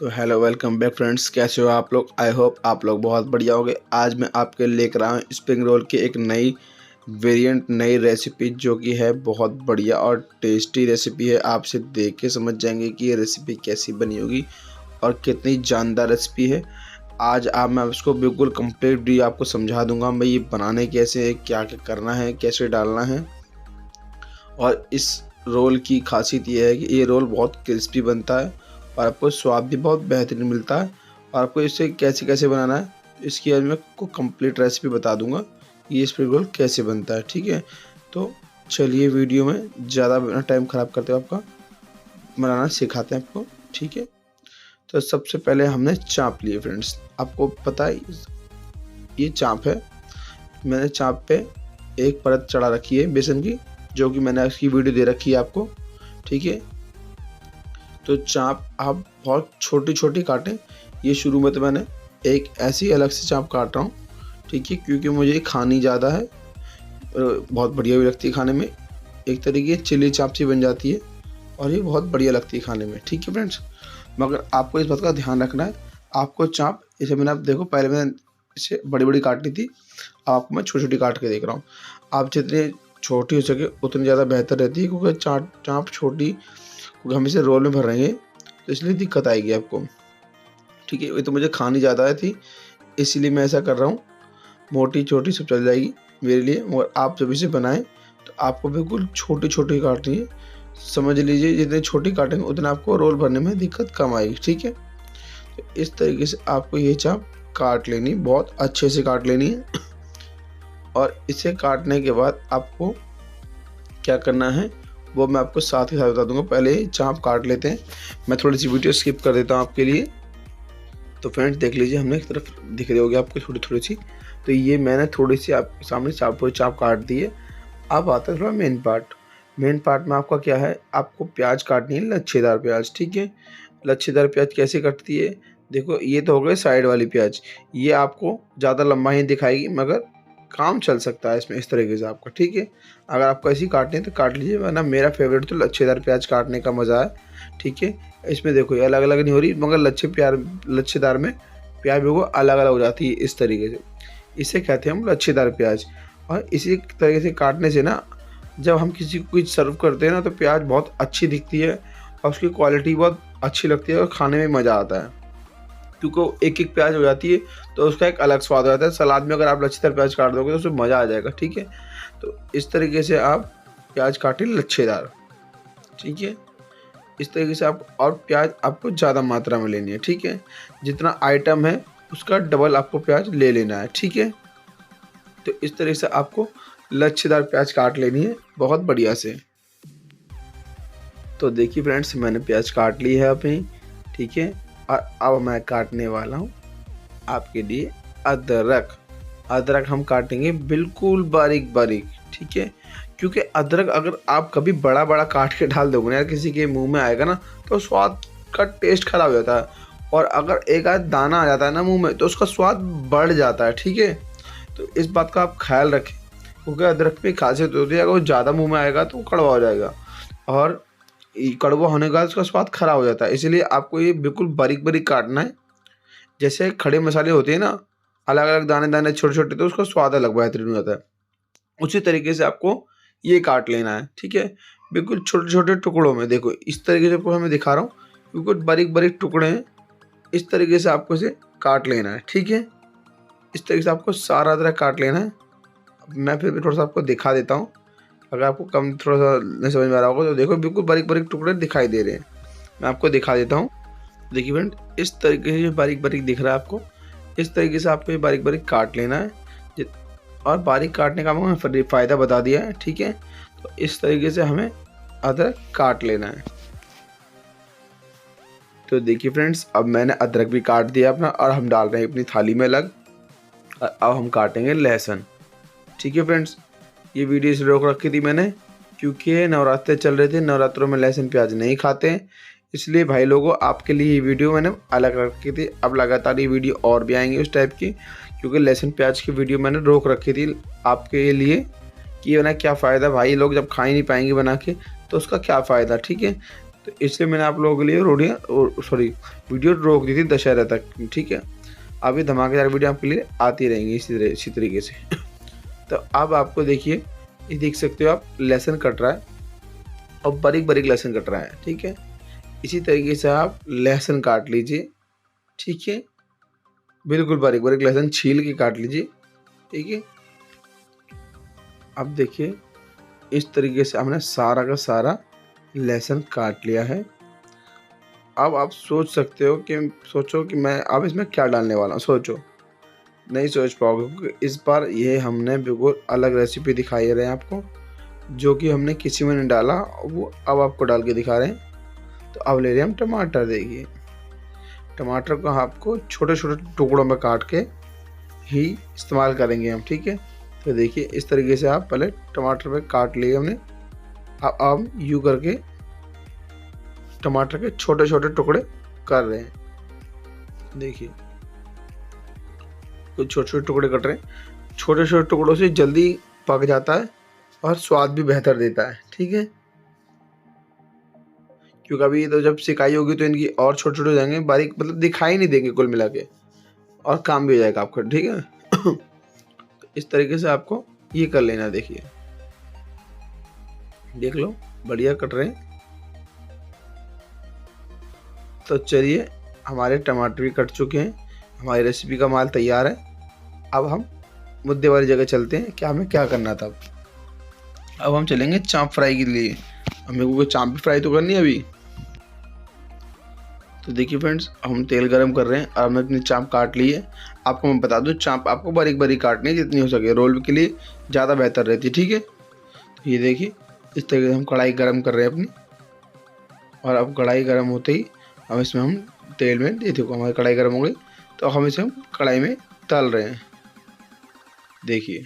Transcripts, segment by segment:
तो hello welcome back friends, कैसे हो आप लोग। आई होप आप लोग बहुत बढ़िया होंगे। आज मैं आपके लेकर आया हूँ स्प्रिंग रोल की एक नई वेरिएंट, नई रेसिपी जो कि है बहुत बढ़िया और टेस्टी रेसिपी है। आप इसे देख के समझ जाएंगे कि ये रेसिपी कैसी बनी होगी और कितनी जानदार रेसिपी है। आज मैं उसको बिल्कुल कंप्लीटली आपको समझा दूंगा मैं ये बनाने कैसे है, क्या क्या करना है, कैसे डालना है। और इस रोल की खासियत ये है कि ये रोल बहुत क्रिस्पी बनता है और आपको स्वाद भी बहुत बेहतरीन मिलता है। और आपको इसे कैसे कैसे बनाना है इसकी आज मैं आपको कंप्लीट रेसिपी बता दूंगा ये स्प्रिंग रोल कैसे बनता है। ठीक है, तो चलिए वीडियो में ज़्यादा टाइम ख़राब करते हुए आपका बनाना सिखाते हैं आपको। ठीक है, तो सबसे पहले हमने चाँप लिए फ्रेंड्स। आपको पता है ये चाँप है। मैंने चाँप पे एक परत चढ़ा रखी है बेसन की, जो कि मैंने इसकी वीडियो दे रखी है आपको। ठीक है, तो चाँप आप बहुत छोटी छोटी काटें। ये शुरू में तो मैंने एक ऐसी अलग से चाँप काट रहा हूँ। ठीक है, क्योंकि मुझे खानी ज़्यादा है, बहुत बढ़िया भी लगती है खाने में। एक तरीके चिली चाँप सी बन जाती है और ये बहुत बढ़िया लगती है खाने में। ठीक है फ्रेंड्स, मगर आपको इस बात का ध्यान रखना है। आपको चाँप इसे मैंने, आप देखो पहले मैंने इसे बड़ी बड़ी काटी थी, आपको मैं छोटी छोटी काट के देख रहा हूँ। आप जितनी छोटी हो सके उतनी ज़्यादा बेहतर रहती है, क्योंकि चाँप छोटी, क्योंकि हम इसे रोल में भर रहे हैं तो इसलिए दिक्कत आएगी आपको। ठीक है, ये तो मुझे खानी ज़्यादा थी इसीलिए मैं ऐसा कर रहा हूँ। मोटी छोटी सब चल जाएगी मेरे लिए, मगर आप जब इसे बनाएं तो आपको बिल्कुल छोटी छोटी काटनी है। समझ लीजिए जितनी छोटी काटेंगे उतना आपको रोल भरने में दिक्कत कम आएगी। ठीक है, तो इस तरीके से आपको ये चाप काट लेनी, बहुत अच्छे से काट लेनी है। और इसे काटने के बाद आपको क्या करना है वो मैं आपको साथ ही साथ बता दूंगा। पहले चाँप काट लेते हैं। मैं थोड़ी सी वीडियो स्किप कर देता हूँ आपके लिए। तो फ्रेंड्स देख लीजिए, हमने एक तरफ दिख रही होगी आपको थोड़ी थोड़ी सी। तो ये मैंने थोड़ी सी आपके सामने चाँप काट दी है। अब आता है थोड़ा मेन पार्ट। मेन पार्ट में आपका क्या है, आपको प्याज काटनी है, लच्छेदार प्याज। ठीक है, लच्छेदार प्याज कैसे कटती है, देखो ये तो हो गए साइड वाली प्याज। ये आपको ज़्यादा लंबा ही दिखाएगी मगर काम चल सकता है इसमें इस तरीके से आपका। ठीक है, अगर आपको ऐसी काटनी है तो काट लीजिए, वरना मेरा फेवरेट तो लच्छेदार प्याज काटने का मज़ा है। ठीक है, इसमें देखो ये अलग अलग नहीं हो रही, मगर लच्छेदार में प्याज बिल्कुल अलग अलग हो जाती है इस तरीके से। इसे कहते हैं हम लच्छेदार प्याज। और इसी तरीके से काटने से ना, जब हम किसी को कुछ सर्व करते हैं ना, तो प्याज बहुत अच्छी दिखती है और उसकी क्वालिटी बहुत अच्छी लगती है और खाने में मज़ा आता है, क्योंकि एक एक प्याज हो जाती है तो उसका एक अलग स्वाद हो जाता है। सलाद में अगर आप लच्छेदार प्याज काट दोगे तो उसमें मज़ा आ जाएगा। ठीक है, तो इस तरीके से आप प्याज काटें लच्छेदार। ठीक है, इस तरीके से आप, और प्याज आपको ज़्यादा मात्रा में लेनी है। ठीक है, जितना आइटम है उसका डबल आपको प्याज ले लेना है। ठीक है, तो इस तरीके से आपको लच्छेदार प्याज काट लेनी है बहुत बढ़िया से। तो देखिए फ्रेंड्स, मैंने प्याज काट ली है अभी। ठीक है, और अब मैं काटने वाला हूँ आपके लिए अदरक हम काटेंगे बिल्कुल बारीक बारीक। ठीक है, क्योंकि अदरक अगर आप कभी बड़ा बड़ा काट के डाल दोगे ना यार, किसी के मुंह में आएगा ना तो स्वाद का टेस्ट खराब हो जाता है। और अगर एक आध दाना आ जाता है ना मुंह में तो उसका स्वाद बढ़ जाता है। ठीक है, तो इस बात का आप ख्याल रखें, क्योंकि अदरक में खासियत होती है अगर वो ज़्यादा मुँह में आएगा तो कड़वा हो जाएगा, और कड़वा होने के बाद उसका स्वाद खराब हो जाता है। इसलिए आपको ये बिल्कुल बारीक बारीक काटना है। जैसे खड़े मसाले होते हैं ना, अलग अलग दाने दाने छोटे छोटे, तो उसका स्वाद अलग बेहतरीन हो जाता है। उसी तरीके से आपको ये काट लेना है। ठीक है, बिल्कुल छोटे छोटे टुकड़ों में। देखो इस तरीके से आपको मैं दिखा रहा हूँ, बिल्कुल बारीक बारीक टुकड़े हैं। इस तरीके से आपको इसे काट लेना है। ठीक है, इस तरीके से आपको सारा अदरक काट लेना है। मैं फिर भी थोड़ा सा आपको दिखा देता हूँ, अगर आपको कम थोड़ा सा नहीं समझ में आ रहा होगा तो देखो बिल्कुल बारीक बारीक टुकड़े दिखाई दे रहे हैं। मैं आपको दिखा देता हूँ। देखिए फ्रेंड, इस तरीके से बारीक बारीक दिख रहा है आपको, इस तरीके से आपको ये बारीक बारीक काट लेना है। और बारीक काटने का मैंने फ़ायदा बता दिया है। ठीक है, तो इस तरीके से हमें अदरक काट लेना है। तो देखिए फ्रेंड्स, अब मैंने अदरक भी काट दिया अपना, और हम डाल रहे हैं अपनी थाली में अलग। और अब हम काटेंगे लहसुन। ठीक है फ्रेंड्स, ये वीडियो इसलिए रोक रखी थी मैंने, क्योंकि नवरात्रे चल रहे थे, नवरात्रों में लहसुन प्याज नहीं खाते हैं, इसलिए भाई लोगों आपके लिए ये वीडियो मैंने अलग रखी थी। अब लगातार ये वीडियो और भी आएंगे उस टाइप की, क्योंकि लहसुन प्याज की वीडियो मैंने रोक रखी थी आपके लिए कि ना क्या फ़ायदा, भाई लोग जब खा ही नहीं पाएंगे बना के तो उसका क्या फ़ायदा। ठीक है, तो इसलिए मैंने आप लोगों के लिए वीडियो रोक दी थी दशहरा तक, ठीक है। अभी धमाकेदार वीडियो आपके लिए आती रहेंगी इसी तरीके से। तो अब आपको देखिए, ये देख सकते हो आप, लहसुन कट रहा है और बारीक बारीक लहसुन कट रहा है, ठीक है। इसी तरीके से आप लहसुन काट लीजिए, ठीक है। बिल्कुल बारीक बारीक लहसुन छील के काट लीजिए, ठीक है। अब देखिए, इस तरीके से हमने सारा का सारा लहसुन काट लिया है। अब आप सोचो कि मैं अब इसमें क्या डालने वाला हूँ। सोचो, नहीं सोच पाओगे, क्योंकि इस बार ये हमने बिल्कुल अलग रेसिपी दिखाई रहे हैं आपको, जो कि हमने किसी में नहीं डाला, वो अब आपको डाल के दिखा रहे हैं। तो अब ले रहे हैं हम टमाटर। देखिए, टमाटर को आपको छोटे छोटे टुकड़ों में काट के ही इस्तेमाल करेंगे हम, ठीक है। तो देखिए, इस तरीके से आप पहले टमाटर पे काट लिए हमने। अब हम यूँ करके टमाटर के छोटे छोटे टुकड़े कर रहे हैं। देखिए, कुछ छोटे छोटे टुकड़े कट रहे हैं। छोटे छोटे टुकड़ों से जल्दी पक जाता है और स्वाद भी बेहतर देता है, ठीक है। क्योंकि अभी तो जब सिकाई होगी तो इनकी और छोटे छोटे हो जाएंगे, बारीक, मतलब दिखाई नहीं देंगे कुल मिला के, और काम भी हो जाएगा आपका, ठीक है। तो इस तरीके से आपको ये कर लेना। देखिए, देख लो, बढ़िया कट रहे हैं। तो चलिए, हमारे टमाटर भी कट चुके हैं, हमारी रेसिपी का माल तैयार है। अब हम मुद्दे वाली जगह चलते हैं कि हमें क्या करना था। अब हम चलेंगे चाँप फ्राई के लिए। हमें को चाँप भी फ्राई तो करनी है अभी। तो देखिए फ्रेंड्स, हम तेल गरम कर रहे हैं और हमने अपनी चाँप काट ली है। आपको मैं बता दूं, चाँप आपको बारीक बारीक काटनी है, जितनी हो सके, रोल के लिए ज़्यादा बेहतर रहती है, ठीक है। तो ये देखिए, इस तरीके से हम कढ़ाई गरम कर रहे हैं अपनी, और अब कढ़ाई गरम होते ही अब इसमें हम तेल में, ये देखो हमारी कढ़ाई गरम हो गई, तो हम इसे कढ़ाई में तल रहे हैं। देखिए,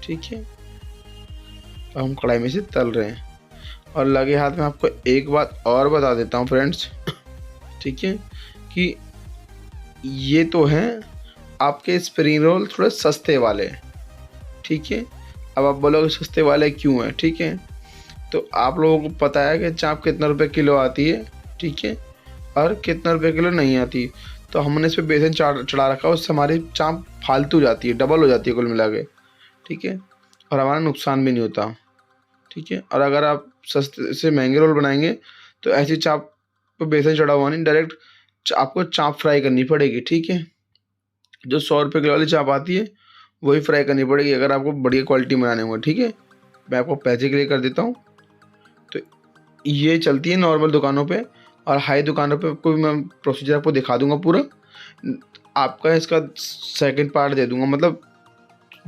ठीक है, तो हम कढ़ाई में से तल रहे हैं। और लगे हाथ में आपको एक बात और बता देता हूँ फ्रेंड्स, ठीक है, कि ये तो हैं आपके स्प्रिंग रोल थोड़े सस्ते वाले, ठीक है। अब आप बोलोगे सस्ते वाले क्यों हैं, ठीक है। तो आप लोगों को पता है कि चाँप कितना रुपए किलो आती है, ठीक है, और कितना रुपए किलो नहीं आती। तो हमने इस पर बेसन चढ़ा रखा है, उससे हमारी चाँप फालतू जाती है, डबल हो जाती है कुल मिला के, ठीक है, और हमारा नुकसान भी नहीं होता, ठीक है। और अगर आप सस्ते से महंगे रोल बनाएंगे तो ऐसी चाँप पर बेसन चढ़ा हुआ नहीं, डायरेक्ट आपको चाँप फ्राई करनी पड़ेगी, ठीक है। जो 100 रुपये किलो वाली चाँप आती है वही फ्राई करनी पड़ेगी अगर आपको बढ़िया क्वालिटी बनाने होगा, ठीक है। मैं आपको पैसे के लिए कर देता हूँ। तो ये चलती है नॉर्मल दुकानों पे, और हाई दुकानों पे कोई मैं प्रोसीजर आपको दिखा दूंगा पूरा। आपका इसका सेकंड पार्ट दे दूंगा, मतलब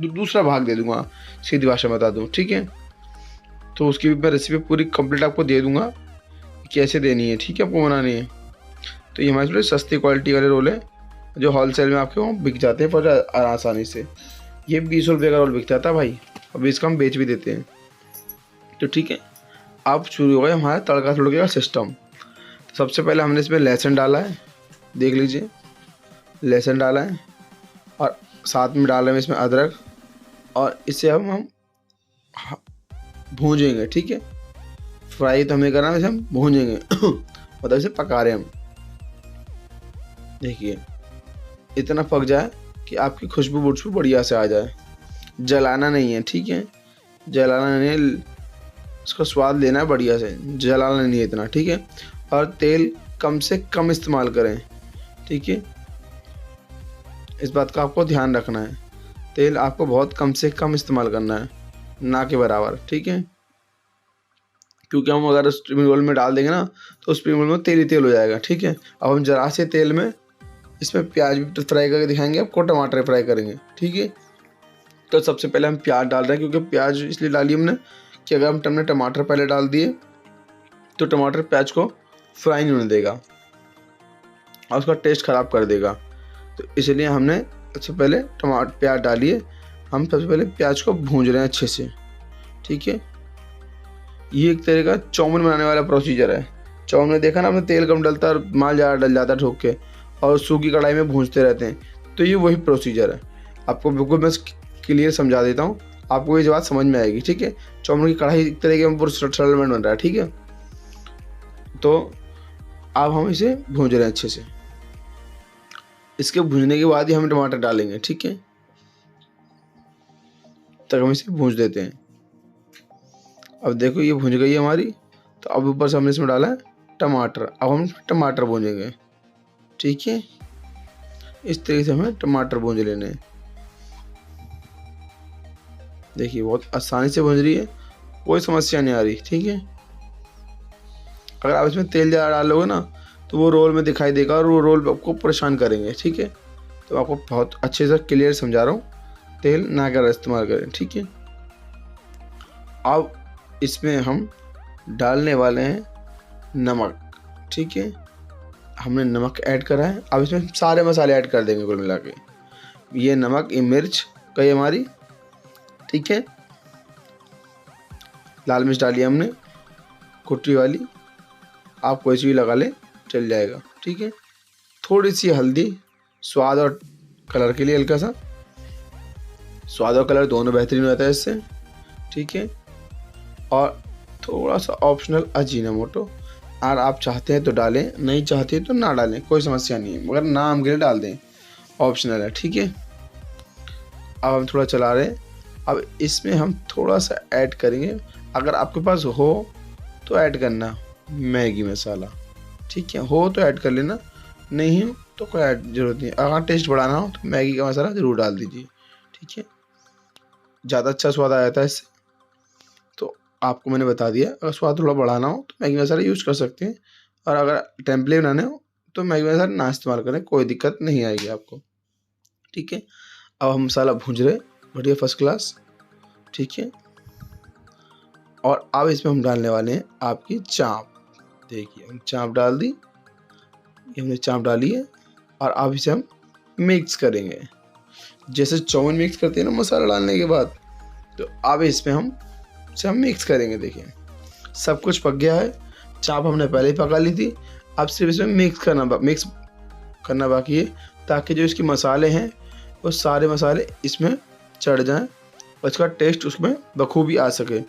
दूसरा भाग दे दूंगा, सीधी भाषा में बता दूँ, ठीक है। तो उसकी भी मैं रेसिपी पूरी कंप्लीट आपको दे दूंगा, कैसे देनी है, ठीक है, आपको बनानी है। तो ये हमारे सस्ती क्वालिटी वाले रोल है, जो होलसेल में आपके वहाँ बिक जाते हैं पर आसानी से। ये 20 रुपये का रोल बिक जाता है भाई, और 20 का हम बेच भी देते हैं। तो ठीक है, अब शुरू हो गया हमारा तड़का तुड़के का सिस्टम। तो सबसे पहले हमने इसमें लहसुन डाला है, देख लीजिए, लहसुन डाला है, और साथ में डाला है इसमें अदरक, और इसे हम भूंजेंगे, ठीक है। फ्राई तो हमें करना है, इसे हम भूंजेंगे मतलब इसे पका रहे हम। देखिए, इतना पक जाए कि आपकी खुशबू बुशबू बढ़िया से आ जाए, जलाना नहीं है, ठीक है, जलाना नहीं है, इसका स्वाद लेना है बढ़िया से, जलाना नहीं है इतना, ठीक है। और तेल कम से कम इस्तेमाल करें, ठीक है, इस बात का आपको ध्यान रखना है। तेल आपको बहुत कम से कम इस्तेमाल करना है, ना के बराबर, ठीक है। क्योंकि हम अगर स्प्रिंग रोल में डाल देंगे ना तो स्प्रिंग रोल में तेल ही तेल हो जाएगा, ठीक है। अब हम जरा से तेल में इसमें प्याज भी फ्राई करके दिखाएंगे आपको, टमाटर फ्राई करेंगे, ठीक है। तो सबसे पहले हम प्याज डाल रहे हैं, क्योंकि प्याज इसलिए डाली हमने कि अगर हमने टमाटर पहले डाल दिए तो टमाटर प्याज को फ्राई नहीं होने देगा और उसका टेस्ट ख़राब कर देगा। तो इसलिए हमने सबसे पहले प्याज डालिए। हम सबसे पहले प्याज को भूंज रहे हैं अच्छे से, ठीक है। ये एक तरह का चाउमीन बनाने वाला प्रोसीजर है। चाउमीन में देखा ना आपने, तेल कम डलता है और माल ज़्यादा डल जाता है ठोक के, और सूखी कढ़ाई में भूंजते रहते हैं। तो ये वही प्रोसीजर है, आपको बिल्कुल मैं क्लियर समझा देता हूँ आपको ये बात समझ में आएगी, ठीक है। चाउमीन की कढ़ाई एक तरीके में पूरा सेटलमेंट बन रहा है, ठीक है। तो अब हम इसे भूंज रहे हैं अच्छे से। इसके भूनने के बाद ही हम टमाटर डालेंगे, ठीक है। तक हम इसे भूंज देते हैं। अब देखो ये भूंज गई है हमारी। तो अब ऊपर से हमने इसमें डाला है टमाटर। अब हम टमाटर भूंजेंगे, ठीक है। इस तरीके से हमें टमाटर भूंज लेने हैं। देखिए बहुत आसानी से भूंज रही है, कोई समस्या नहीं आ रही, ठीक है। अगर आप इसमें तेल ज़्यादा डालोगे ना तो वो रोल में दिखाई देगा और वो रोल आपको परेशान करेंगे, ठीक है। तो आपको बहुत अच्छे से क्लियर समझा रहा हूँ, तेल ना कर इस्तेमाल करें, ठीक है। अब इसमें हम डालने वाले हैं नमक, ठीक है। हमने नमक ऐड करा है। अब इसमें सारे मसाले ऐड कर देंगे कुल मिला के। ये नमक, ये मिर्च गई हमारी, ठीक है। लाल मिर्च डाली हमने कुटी वाली, आप कोई सी भी लगा ले चल जाएगा, ठीक है। थोड़ी सी हल्दी, स्वाद और कलर के लिए, हल्का सा स्वाद और कलर दोनों बेहतरीन रहता है इससे, ठीक है। और थोड़ा सा ऑप्शनल अजीनोमोटो, और आप चाहते हैं तो डालें, नहीं चाहते तो ना डालें, कोई समस्या नहीं है, मगर नाम के लिए डाल दें, ऑप्शनल है, ठीक है। अब हम थोड़ा चला रहे हैं। अब इसमें हम थोड़ा सा ऐड करेंगे, अगर आपके पास हो तो ऐड करना मैगी मसाला, ठीक है। हो तो ऐड कर लेना, नहीं हो तो कोई ऐड जरूरत नहीं। अगर टेस्ट बढ़ाना हो तो मैगी का मसाला ज़रूर डाल दीजिए, ठीक है। ज़्यादा अच्छा स्वाद आ जाता है इससे। तो आपको मैंने बता दिया, अगर स्वाद थोड़ा बढ़ाना हो तो मैगी मसाला यूज़ कर सकते हैं, और अगर टेम्पले बनाने हो तो मैगी मसाला ना इस्तेमाल करें, कोई दिक्कत नहीं आएगी आपको, ठीक है। अब हम मसाला भूंज रहे बढ़िया फर्स्ट क्लास, ठीक है। और अब इसमें हम डालने वाले हैं आपकी चाप। देखिए हम चाप डाल दी, ये हमने चाप डाली है। और अब इसे हम मिक्स करेंगे, जैसे चाउमीन मिक्स करते हैं ना मसाला डालने के बाद। तो अब इसमें हम मिक्स करेंगे। देखिए सब कुछ पक गया है, चाप हमने पहले ही पका ली थी। अब सिर्फ इसमें मिक्स करना बाकी है, ताकि जो इसके मसाले हैं वो सारे मसाले इसमें चढ़ जाएं और इसका टेस्ट उसमें बखूबी आ सके।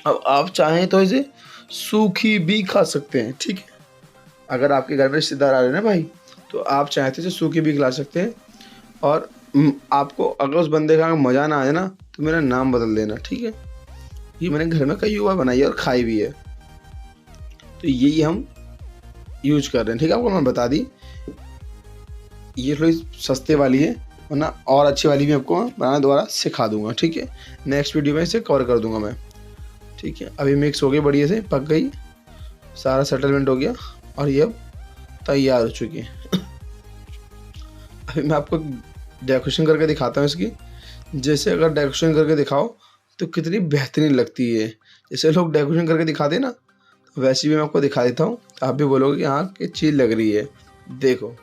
अब आप चाहें तो इसे सूखी भी खा सकते हैं, ठीक है। अगर आपके घर में रिश्तेदार आ रहे हैं ना भाई, तो आप चाहें तो इसे सूखी भी खिला सकते हैं। और आपको अगर उस बंदे का मज़ा ना आए ना तो मेरा नाम बदल देना, ठीक है। ये मैंने घर में कई बार बनाई है और खाई भी है। तो यही हम यूज कर रहे हैं, ठीक है। आपको मैं बता दी, ये थोड़ी सस्ते वाली है, वरना और अच्छी वाली भी आपको बनाना दोबारा सिखा दूंगा, ठीक है। नेक्स्ट वीडियो में इसे कवर कर दूंगा मैं, ठीक है। अभी मिक्स हो गई, बढ़िया से पक गई, सारा सेटलमेंट हो गया और ये अब तैयार हो चुकी है। अभी मैं आपको डेकोरेशन करके दिखाता हूँ इसकी। जैसे अगर डेकोरेशन करके दिखाओ तो कितनी बेहतरीन लगती है, जैसे लोग डेकोरेशन करके दिखाते हैं ना, वैसे भी मैं आपको दिखा देता हूँ। तो आप भी बोलोगे कि हाँ कि चीज़ लग रही है। देखो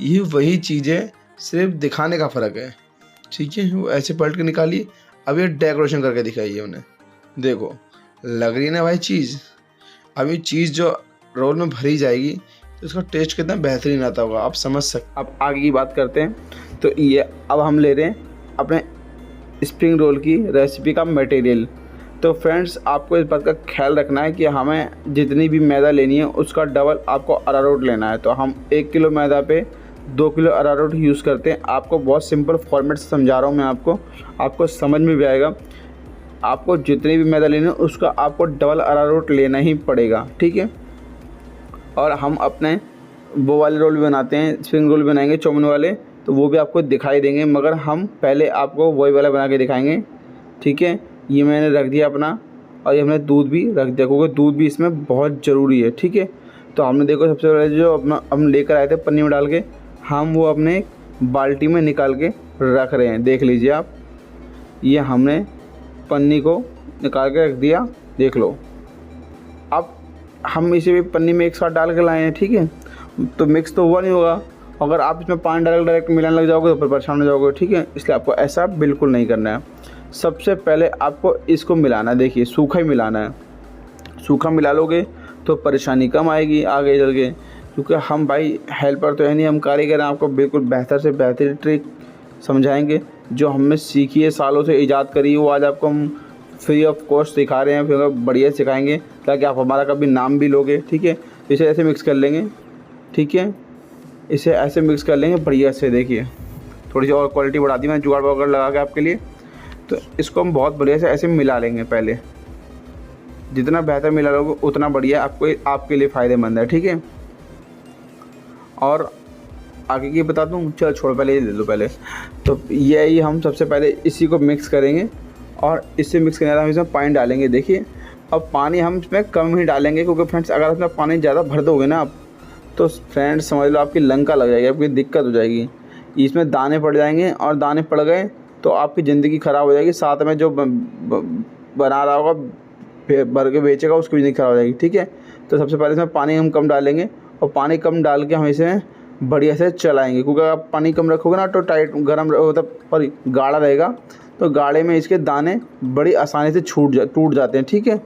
ये वही चीज़ है, सिर्फ दिखाने का फ़र्क है, ठीक है। वो ऐसे पलट के निकाली, अब ये डेकोरेशन करके दिखाई है उन्हें। देखो लग रही है ना भाई चीज़। अब ये चीज़ जो रोल में भरी जाएगी तो उसका टेस्ट कितना बेहतरीन आता होगा, आप समझ सकते। अब आगे की बात करते हैं। तो ये अब हम ले रहे हैं अपने स्प्रिंग रोल की रेसिपी का मटेरियल। तो फ्रेंड्स आपको इस बात का ख्याल रखना है कि हमें जितनी भी मैदा लेनी है उसका डबल आपको अरारोट लेना है। तो हम 1 किलो मैदा पे 2 किलो अरारोट यूज़ करते हैं। आपको बहुत सिंपल फॉर्मेट से समझा रहा हूँ मैं, आपको समझ में भी आएगा। आपको जितनी भी मैदा लेना है उसका आपको डबल अरारोट लेना ही पड़ेगा, ठीक है। और हम अपने वो वाले रोल भी बनाते हैं, स्प्रिंग रोल बनाएंगे चाउमीन वाले, तो वो भी आपको दिखाई देंगे, मगर हम पहले आपको वही वाला बना के दिखाएंगे, ठीक है। ये मैंने रख दिया अपना, और ये हमने दूध भी रख दिया, क्योंकि दूध भी इसमें बहुत ज़रूरी है, ठीक है। तो हमने देखो सबसे पहले जो अपना हम लेकर आए थे पन्नी में डाल के, हम वो अपने बाल्टी में निकाल के रख रहे हैं। देख लीजिए आप, ये हमने पन्नी को निकाल के रख दिया, देख लो। अब हम इसे भी पन्नी में एक साथ डाल के लाए हैं, ठीक है। तो मिक्स तो हुआ नहीं होगा, अगर आप इसमें पानी डाल डायरेक्ट मिलाने लग जाओगे तो फिर परेशान हो जाओगे, ठीक है। इसलिए आपको ऐसा बिल्कुल नहीं करना है। सबसे पहले आपको इसको मिलाना है, देखिए सूखा ही मिलाना है। सूखा मिला लोगे तो परेशानी कम आएगी आगे चल के, क्योंकि हम भाई हेल्पर तो है नहीं, हम कारीगर हैं। आपको बिल्कुल बेहतर से बेहतरीन ट्रिक समझाएंगे, जो हमने सीखी है, सालों से ईजाद करी है, वो आज आपको हम फ्री ऑफ कॉस्ट सिखा रहे हैं। फिर बढ़िया सिखाएंगे ताकि आप हमारा कभी नाम भी लोगे। ठीक है, इसे ऐसे मिक्स कर लेंगे। ठीक है, इसे ऐसे मिक्स कर लेंगे बढ़िया से। देखिए थोड़ी सी और क्वालिटी बढ़ा दी मैंने जुगाड़ वगैरह लगा के आपके लिए। तो इसको हम बहुत बढ़िया से ऐसे मिला लेंगे। पहले जितना बेहतर मिला लोगे उतना बढ़िया आपके लिए फ़ायदेमंद है। ठीक है, और आगे की बता दूँ? चलो छोड़, पहले ये दे दो पहले। तो यही हम सबसे पहले इसी को मिक्स करेंगे, और इससे मिक्स करने के बाद हम इसमें पानी डालेंगे। देखिए अब पानी हम इसमें कम ही डालेंगे, क्योंकि फ्रेंड्स अगर इसमें पानी ज़्यादा भर दोगे ना आप, तो फ्रेंड्स समझ लो आपकी लंका लग जाएगी, आपकी दिक्कत हो जाएगी। इसमें दाने पड़ जाएंगे, और दाने पड़ गए तो आपकी ज़िंदगी ख़राब हो जाएगी। साथ में जो बना रहा होगा, भर के बेचेगा, उसकी ज़िंदगी ख़राब हो जाएगी। ठीक है, तो सबसे पहले इसमें पानी हम कम डालेंगे, और पानी कम डाल के हम इसे बढ़िया से चलाएंगे। क्योंकि आप पानी कम रखोगे ना तो टाइट गर्म मतलब पर गाढ़ा रहेगा, तो गाढ़े में इसके दाने बड़ी आसानी से टूट जाते हैं। ठीक है,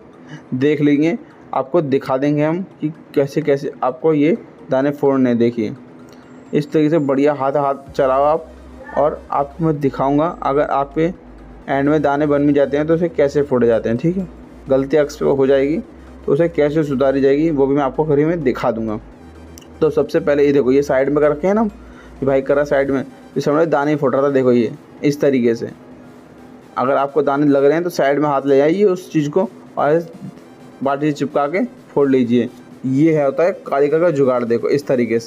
देख लेंगे, आपको दिखा देंगे हम कि कैसे कैसे आपको ये दाने फोड़ने। देखिए इस तरीके से बढ़िया हाथ चलाओ आप, और आपको मैं दिखाऊंगा अगर आपके एंड में दाने बन भी जाते हैं तो उसे कैसे फोड़े जाते हैं। ठीक है, गलती अक्सर हो जाएगी तो उसे कैसे सुधारी जाएगी वो भी मैं आपको करीब में दिखा दूंगा। तो सबसे पहले ये देखो, ये साइड में कर रखे हैं ना, ये भाई करा साइड में, ये समझ दाने फुट रहा था। देखो ये इस तरीके से, अगर आपको दाने लग रहे हैं तो साइड में हाथ ले जाइए उस चीज़ को, और बाटी से चिपका के फोड़ लीजिए। ये है होता है कारीगर का जुगाड़। देखो इस तरीके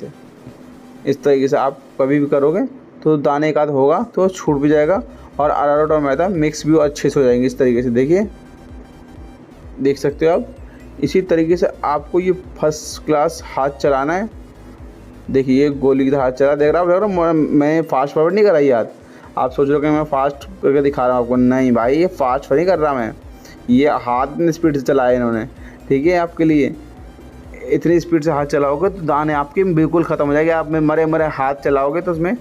से आप कभी भी करोगे तो दाने एक आध होगा तो छूट भी जाएगा, और अरारोट और मैदा मिक्स भी अच्छे से हो जाएंगे। इस तरीके से देखिए, देख सकते हो आप। इसी तरीके से आपको ये फर्स्ट क्लास हाथ चलाना है। देखिए ये गोली की तरह हाथ चला, देख रहा हूँ मैं फास्ट फॉरवर्ड नहीं करा यार। आप सोच रहे हो कि मैं फास्ट करके दिखा रहा हूँ आपको, नहीं भाई ये फास्ट नहीं कर रहा मैं, ये हाथ में स्पीड से चलाया इन्होंने। ठीक है, आपके लिए इतनी स्पीड से हाथ चलाओगे तो दाने आपके बिल्कुल ख़त्म हो जाएंगे। आप में मरे हाथ चलाओगे तो उसमें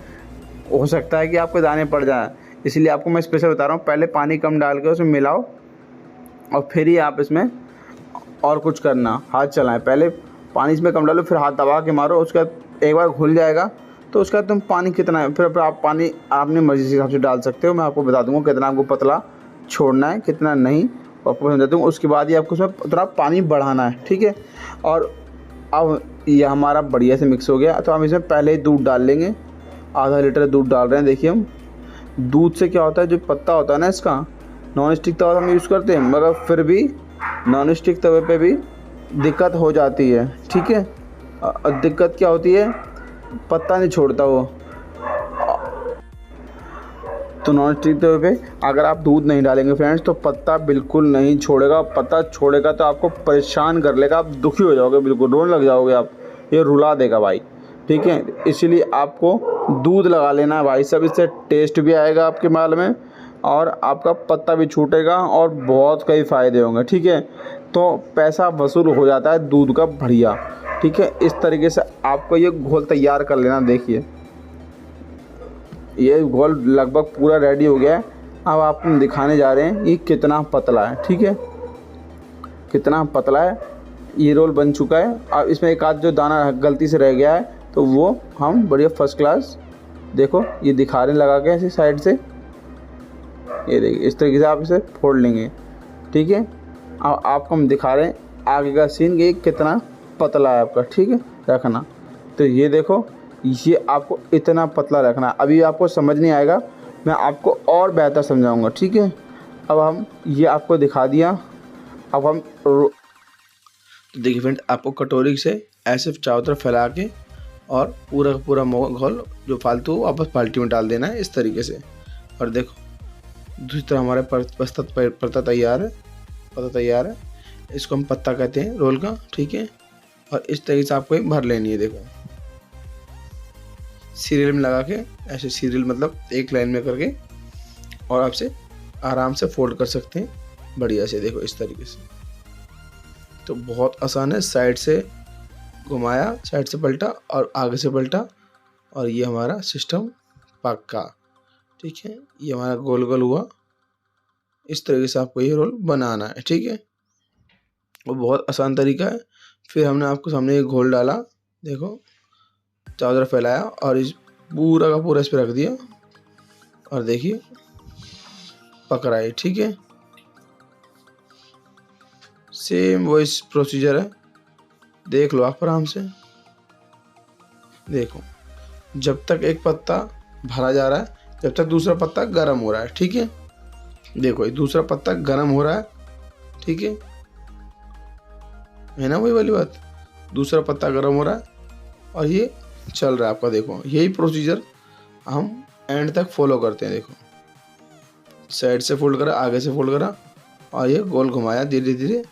हो सकता है कि आपके दाने पड़ जाए। इसलिए आपको मैं स्पेशल बता रहा हूँ, पहले पानी कम डाल के उसमें मिलाओ, और फिर ही आप इसमें और कुछ करना, हाथ चलाएं। पहले पानी इसमें कम डालो, फिर हाथ दबा के मारो, उसके बाद एक बार घुल जाएगा तो उसका तुम पानी कितना है, फिर आप पानी अपनी मर्ज़ी के हिसाब से डाल सकते हो। मैं आपको बता दूंगा कितना आपको पतला छोड़ना है कितना नहीं, आपको समझा दूँगा। उसके बाद ही आपको उसमें उतना पानी बढ़ाना है। ठीक है, और अब ये हमारा बढ़िया से मिक्स हो गया, तो हम इसमें पहले ही दूध डाल लेंगे। आधा लीटर दूध डाल रहे हैं। देखिए हम दूध से क्या होता है, जो पत्ता होता है ना इसका, नॉन स्टिक तवा हम यूज़ करते हैं, मगर फिर भी नॉन स्टिक तवे पे भी दिक्कत हो जाती है। ठीक है, दिक्कत क्या होती है, पत्ता नहीं छोड़ता वो। तो नॉन स्टिक तवे पे अगर आप दूध नहीं डालेंगे फ्रेंड्स तो पत्ता बिल्कुल नहीं छोड़ेगा। पत्ता छोड़ेगा तो आपको परेशान कर लेगा, आप दुखी हो जाओगे, बिल्कुल रोने लग जाओगे आप, ये रुला देगा भाई। ठीक है, इसीलिए आपको दूध लगा लेना है भाई साहब, इससे टेस्ट भी आएगा आपके माल में, और आपका पत्ता भी छूटेगा, और बहुत कई फ़ायदे होंगे। ठीक है, तो पैसा वसूल हो जाता है दूध का बढ़िया। ठीक है, इस तरीके से आपको ये घोल तैयार कर लेना। देखिए ये घोल लगभग पूरा रेडी हो गया है। अब आपको हम दिखाने जा रहे हैं ये कितना पतला है। ठीक है, कितना पतला है, ये रोल बन चुका है। अब इसमें एक आध जो दाना गलती से रह गया है तो वो हम बढ़िया फर्स्ट क्लास, देखो ये दिखाने लगा के ऐसे साइड से, ये देखिए इस तरीके से आप इसे फोड़ लेंगे। ठीक है, अब आपको हम दिखा रहे हैं आगे का सीन, ये कितना पतला है आपका। ठीक है, रखना, तो ये देखो ये आपको इतना पतला रखना है। अभी आपको समझ नहीं आएगा, मैं आपको और बेहतर समझाऊंगा। ठीक है, अब हम ये आपको दिखा दिया। अब हम तो देखिए फ्रेंड, आपको कटोरी से ऐसे चारों तरफ फैला के और पूरा का पूरा घोल जो फालतू वापस बाल्टी में डाल देना है इस तरीके से। और देखो दूसरी तरह हमारे परता तैयार है, पत्ता तैयार है। इसको हम पत्ता कहते हैं रोल का। ठीक है, और इस तरीके से आपको भर लेनी है। देखो सीरियल में लगा के ऐसे, सीरियल मतलब एक लाइन में करके, और आपसे आराम से फोल्ड कर सकते हैं बढ़िया से। देखो इस तरीके से, तो बहुत आसान है। साइड से घुमाया, साइड से पलटा और आगे से पलटा, और ये हमारा सिस्टम पक्का। ठीक है, ये हमारा गोल गोल हुआ। इस तरीके से आपको ये रोल बनाना है। ठीक है, वो बहुत आसान तरीका है। फिर हमने आपको सामने ये घोल डाला, देखो चारों तरफ फैलाया, और इस पूरा का पूरा इस पर रख दिया। और देखिए पक रहा है। ठीक है, सेम वही प्रोसीजर है, देख लो आप आराम से। देखो जब तक एक पत्ता भरा जा रहा है, जब तक दूसरा पत्ता गर्म हो रहा है। ठीक है, देखो ये दूसरा पत्ता गर्म हो रहा है। ठीक है ना, वही वाली बात, दूसरा पत्ता गर्म हो रहा है और ये चल रहा है आपका। देखो यही प्रोसीजर हम एंड तक फॉलो करते हैं। देखो साइड से फोल्ड करा, आगे से फोल्ड करा और ये गोल घुमाया धीरे धीरे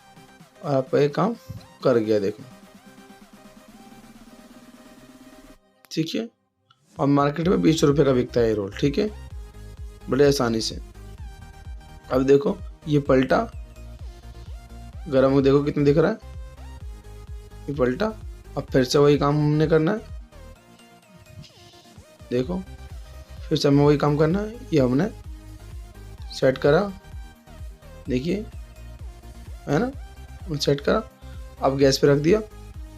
और आपका ये काम कर गया। देखो ठीक है, और मार्केट में 20 रुपये का बिकता है ये रोल। ठीक है, बड़े आसानी से। अब देखो ये पलटा, गरम हो, देखो कितना दिख रहा है, ये पलटा। अब फिर से वही काम हमने करना है। देखो फिर से हमें वही काम करना है, ये हमने सेट करा, देखिए है ना, सेट करा। अब गैस पे रख दिया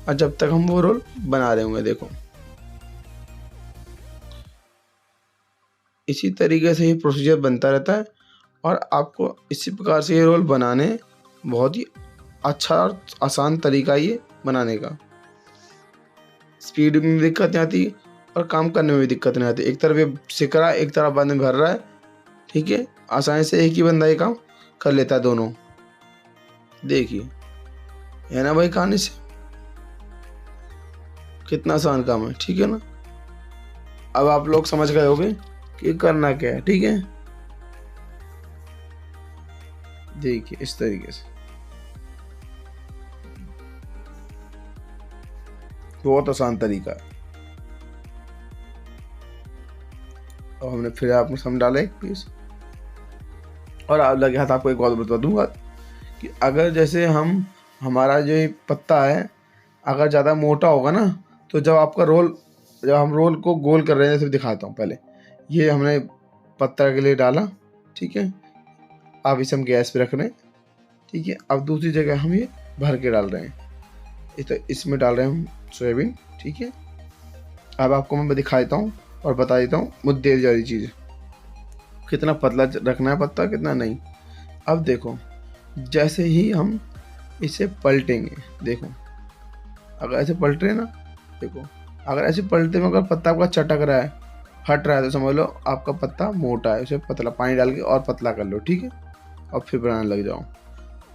और जब तक हम वो रोल बना रहे होंगे। देखो इसी तरीके से ही प्रोसीजर बनता रहता है और आपको इसी प्रकार से ये रोल बनाने बहुत ही अच्छा और आसान तरीका ये बनाने का। स्पीड में भी दिक्कत नहीं आती और काम करने में भी दिक्कत नहीं आती। एक तरफ ये सिक रहा है, एक तरफ बाद में भर रहा है। ठीक है, आसानी से एक ही बंदा ये काम कर लेता है दोनों। देखिए है ना भाई, कहानी से कितना आसान काम है। ठीक है ना, अब आप लोग समझ गए होंगे कि करना क्या है। ठीक है, देखिए इस तरीके से बहुत आसान तरीका है। और हमने फिर आप सम डाला एक पीस। और आप लगे हाथ आपको एक बात बता दूंगा कि अगर जैसे हमारा जो पत्ता है अगर ज़्यादा मोटा होगा ना, तो जब हम रोल को गोल कर रहे हैं, जैसे दिखाता हूँ। पहले ये हमने पत्ता के लिए डाला। ठीक है, अब इसे हम गैस पे रख रहे हैं। ठीक है, अब दूसरी जगह हम ये भर के डाल रहे हैं, इसमें डाल रहे हैं हम सोयाबीन। ठीक है, अब आपको मैं दिखा देता हूँ और बता देता हूँ मुद्दे वाली चीज़, कितना पतला रखना है पत्ता, कितना नहीं। अब देखो जैसे ही हम इसे पलटेंगे, देखो अगर ऐसे पलट रहे ना, देखो अगर ऐसे पलटते में अगर पत्ता आपका चटक रहा है, फट रहा है, तो समझ लो आपका पत्ता मोटा है। उसे पतला पानी डाल के और पतला कर लो। ठीक है, और फिर बनाने लग जाओ।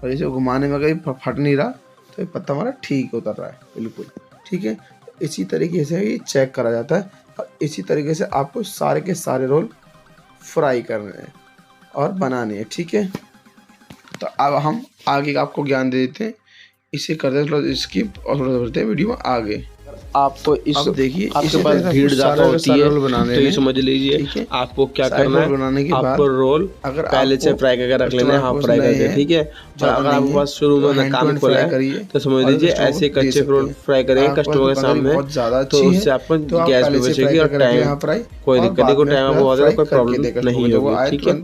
और इसे घुमाने में अगर फट नहीं रहा तो ये पत्ता हमारा ठीक उतर रहा है बिल्कुल। ठीक है, इसी तरीके से ये चेक करा जाता है और इसी तरीके से आपको सारे के सारे रोल फ्राई करने हैं और बनाने हैं। ठीक है, तो अब हम आगे आपको ज्ञान दे देते हैं। इसे करते हैं थोड़ा स्किप और थोड़ा बढ़ते हैं वीडियो में आगे। आपको इस देखिए आपके पास भीड़ ज्यादा होती है तो ये समझ लीजिए आपको क्या करना है। बनाने के बाद आपको रोल अगर पहले से फ्राई करके रख लेना है, हाफ फ्राई करके। ठीक है, और अगर आपके पास शुरू में काम खोला है तो समझ लीजिए ऐसे कच्चे रोल फ्राई करेंगे कस्टमर के सामने, तो उससे आपको गैस भी बचेगी और टाइम, कोई दिक्कत नहीं, टाइम आपको बहुत ज्यादा कोई प्रॉब्लम नहीं होगी। ठीक है।